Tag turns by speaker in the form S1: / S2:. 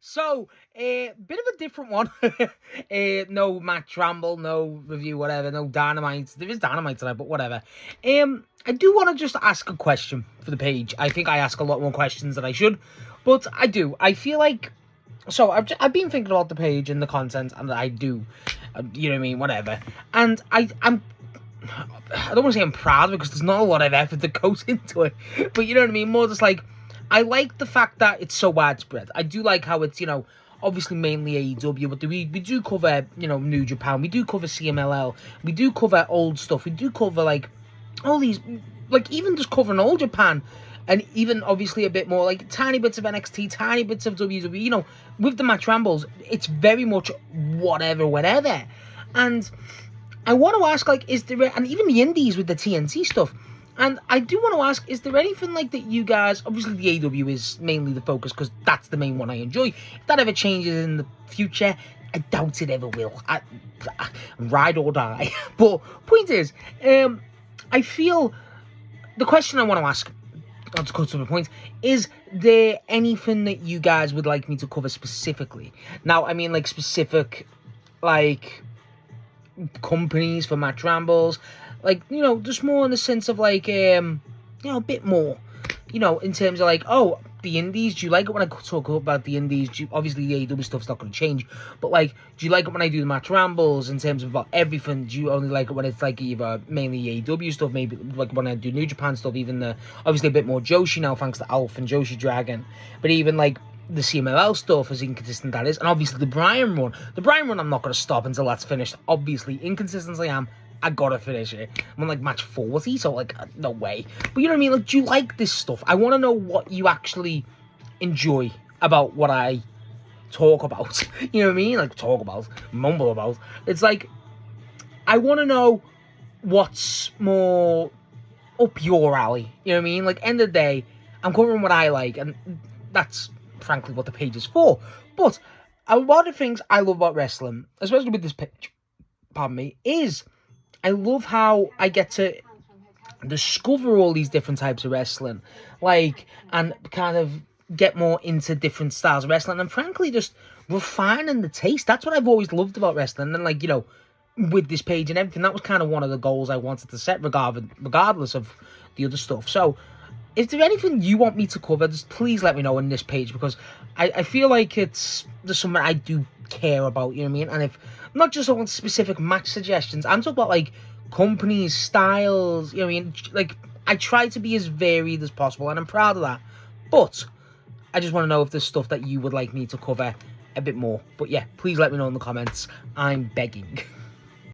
S1: So, bit of a different one. No match ramble, no review, whatever, no dynamite. There is dynamite tonight, but whatever. I do want to just ask a question for the page. I think I ask a lot more questions than I should, but I do. I feel like, so I've been thinking about the page and the content, and I do, you know what I mean, whatever. And I don't want to say I'm proud because there's not a lot of effort that goes into it, but you know what I mean. More just like, I like the fact that it's so widespread. I do like how it's, obviously mainly AEW, but we do cover, New Japan. We do cover CMLL. We do cover old stuff. We do cover, like, all these, like, even just covering old Japan. And even, obviously, a bit more, like, tiny bits of NXT, tiny bits of WWE, with the match rambles, it's very much whatever. And I want to ask, like, is there, and even the indies with the TNT stuff, and I do want to ask, is there anything like that you guys, obviously the AW is mainly the focus because that's the main one I enjoy. If that ever changes in the future, I doubt it ever will. Ride or die. But point is, I feel the question I want to ask, I'll just go to the point, is there anything that you guys would like me to cover specifically? Now, I mean, like, specific, like, companies for match rambles, like, just more in the sense of, like, a bit more, in terms of, like, oh, the indies, do you like it when I talk about the indies? Obviously, the AEW stuff's not going to change, but, like, do you like it when I do the match rambles in terms of about everything? Do you only like it when it's, like, either mainly AEW stuff, maybe, like, when I do New Japan stuff, even obviously, a bit more Joshi now, thanks to Alf and Joshi Dragon, but even, like, the CMLL stuff, as inconsistent that is, and obviously the Bryan run. The Bryan run, I'm not going to stop until that's finished. Obviously, inconsistent as I am, I gotta finish it. I'm on, like, match 40, so, like, no way. But you know what I mean? Like, do you like this stuff? I want to know what you actually enjoy about what I talk about. You know what I mean? Like, talk about, mumble about. It's like, I want to know what's more up your alley. You know what I mean? Like, end of the day, I'm covering what I like, and that's frankly what the page is for. But a lot of things I love about wrestling, especially with this page, pardon me, is I love how I get to discover all these different types of wrestling, like, and kind of get more into different styles of wrestling, and frankly, just refining the taste. That's what I've always loved about wrestling, and, like, with this page and everything, that was kind of one of the goals I wanted to set, regardless of the other stuff. So, is there anything you want me to cover? Just please let me know on this page, because I feel like there's something I do care about, you know what I mean? And if not just on specific match suggestions, I'm talking about, like, companies, styles, you know what I mean? Like, I try to be as varied as possible, and I'm proud of that. But I just want to know if there's stuff that you would like me to cover a bit more. But yeah, please let me know in the comments. I'm begging.